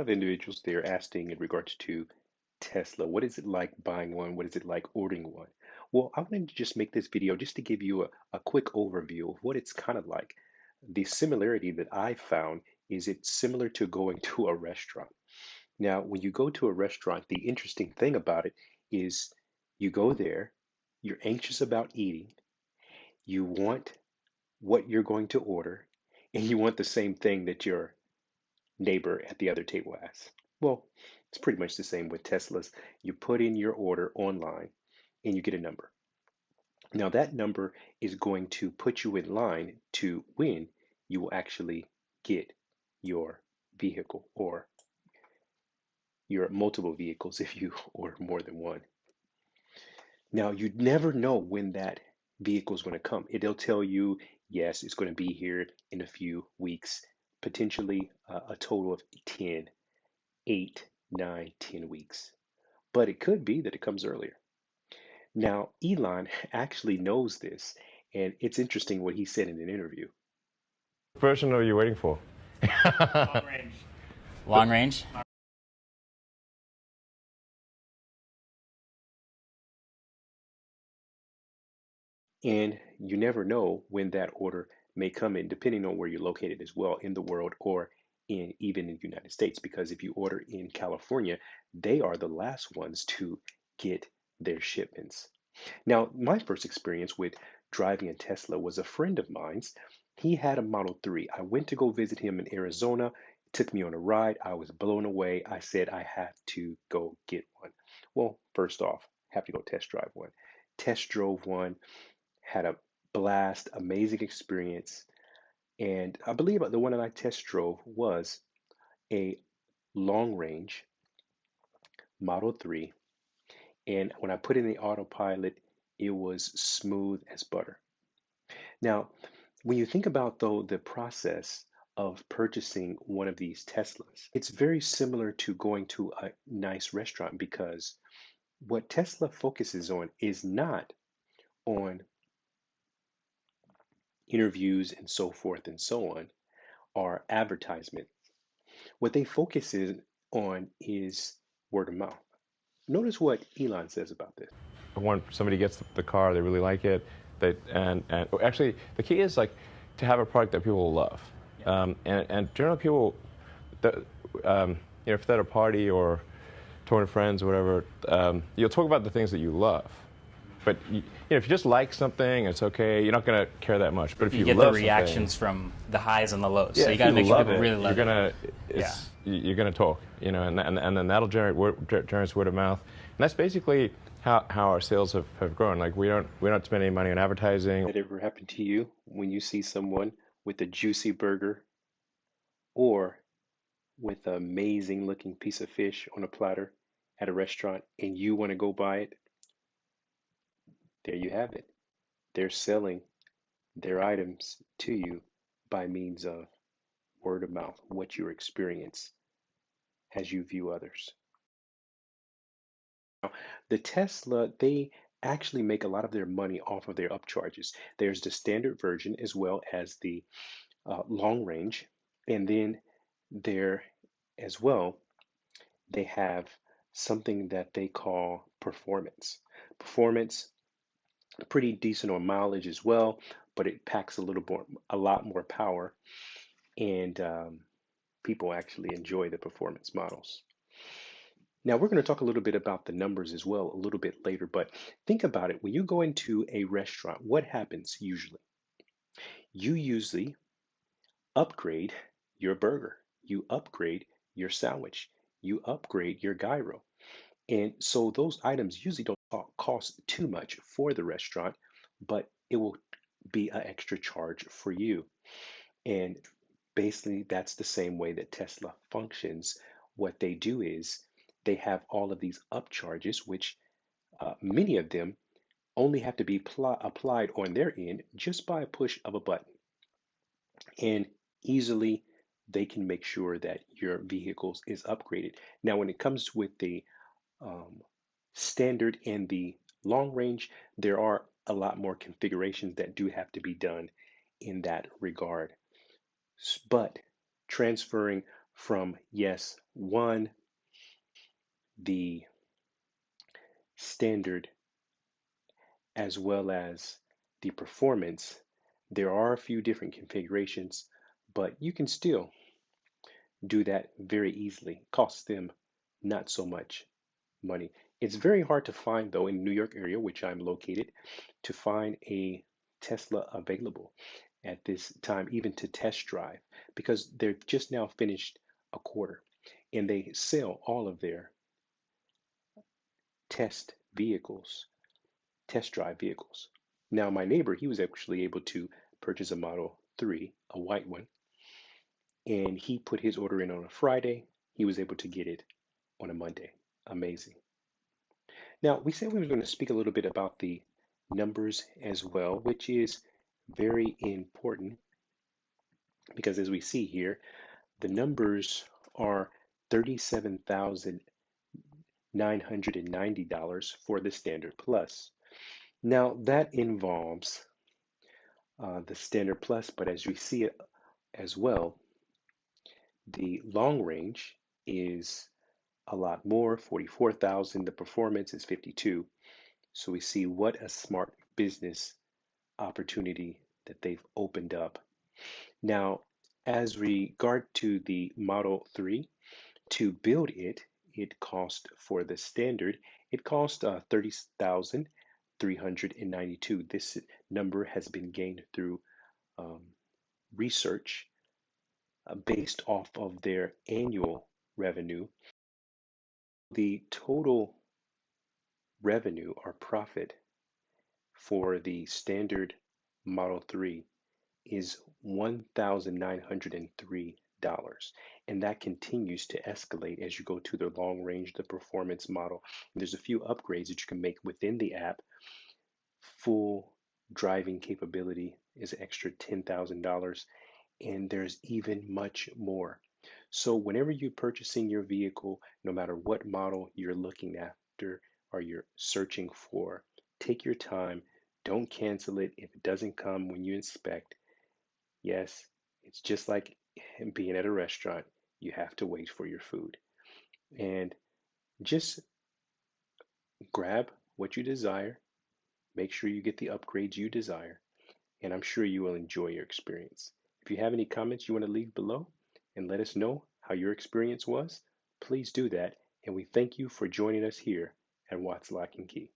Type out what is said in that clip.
of individuals they're asking in regards to Tesla. What is it like buying one? What is it like ordering one? Well, I wanted to just make this video just to give you a quick overview of what it's kind of like. The similarity that I found is it's similar to going to a restaurant. Now, when you go to a restaurant, the interesting thing about it is you go there, you're anxious about eating, you want what you're going to order, and you want the same thing that your neighbor at the other table has. Well, it's pretty much the same with Teslas. You put in your order online and you get a number. Now, that number is going to put you in line to when you will actually get your vehicle or your multiple vehicles if you order more than one. Now, you never know when that vehicle is going to come. It'll tell you, yes, it's going to be here in a few weeks, potentially a total of 10, 8, 9, 10 weeks. But it could be that it comes earlier. Now, Elon actually knows this, and it's interesting what he said in an interview. Version are you waiting for? Long range. Long range? And you never know when that order may come in, depending on where you're located as well in the world or even in the United States. Because if you order in California, they are the last ones to get their shipments. Now, my first experience with driving a Tesla was a friend of mine's. He had a Model 3. I went to go visit him in Arizona. Took me on a ride. I was blown away. I said I have to go get one. Well, first off, have to go test drive one. Test drove one, had a blast, amazing experience. And I believe the one that I test drove was a long range Model 3. And when I put in the autopilot, it was smooth as butter. Now, when you think about though the process of purchasing one of these Teslas, it's very similar to going to a nice restaurant because what Tesla focuses on is not on interviews and so forth and so on, or advertisement. What they focus on is word of mouth. Notice what Elon says about this. When somebody gets the car, they really like it. And actually, the key is like to have a product that people will love. And generally, people, if they're at a party or talking to friends or whatever, you'll talk about the things that you love. But if you just like something, it's okay. You're not going to care that much. But if you get love the reactions from the highs and the lows. yeah, So you got to make sure people it, really love you're gonna talk, and then that'll generates word of mouth. And that's basically how our sales have grown. Like we don't spend any money on advertising. That ever happened to you when you see someone with a juicy burger or with an amazing looking piece of fish on a platter at a restaurant and you want to go buy it? There you have it. They're selling their items to you by means of word of mouth, what you experience as you view others. Now, the Tesla, they actually make a lot of their money off of their upcharges. There's the standard version as well as the long range. And then there as well, they have something that they call performance. Performance, pretty decent on mileage as well, but it packs a lot more power, and people actually enjoy the performance models. Now, we're going to talk a little bit about the numbers as well a little bit later, but think about it. When you go into a restaurant, what happens usually? You usually upgrade your burger, you upgrade your sandwich, you upgrade your gyro. And so those items usually don't cost too much for the restaurant, but it will be an extra charge for you. And basically, that's the same way that Tesla functions. What they do is they have all of these upcharges, which many of them only have to be applied on their end just by a push of a button. And easily they can make sure that your vehicles is upgraded. Now, when it comes with the um, standard and the long range, there are a lot more configurations that do have to be done in that regard. But transferring from, yes, one, the standard as well as the performance. There are a few different configurations, but you can still do that very easily. Costs them not so much money. It's very hard to find, though, in the New York area, which I'm located, to find a Tesla available at this time, even to test drive, because they've just now finished a quarter and they sell all of their test vehicles, test drive vehicles. Now, my neighbor, he was actually able to purchase a Model 3, a white one, and he put his order in on a Friday. He was able to get it on a Monday. Amazing. Now, we said we were going to speak a little bit about the numbers as well, which is very important because as we see here, the numbers are $37,990 for the Standard Plus. Now, that involves the Standard Plus, but as we see it as well, the long range is a lot more, 44,000. The performance is 52. So we see what a smart business opportunity that they've opened up. Now, as regard to the Model 3, to build it, it cost for the standard, it cost 30,392. This number has been gained through um, research based off of their annual revenue. The total revenue or profit for the standard Model 3 is $1,903. And that continues to escalate as you go to the long range, the performance model. And there's a few upgrades that you can make within the app. Full driving capability is an extra $10,000. And there's even much more. So whenever you're purchasing your vehicle, no matter what model you're looking after or you're searching for, take your time. Don't cancel it if it doesn't come when you inspect. Yes, it's just like being at a restaurant. You have to wait for your food. And just grab what you desire. Make sure you get the upgrades you desire. And I'm sure you will enjoy your experience. If you have any comments you want to leave below and let us know how your experience was, please do that. And we thank you for joining us here at Watts Lock and Key.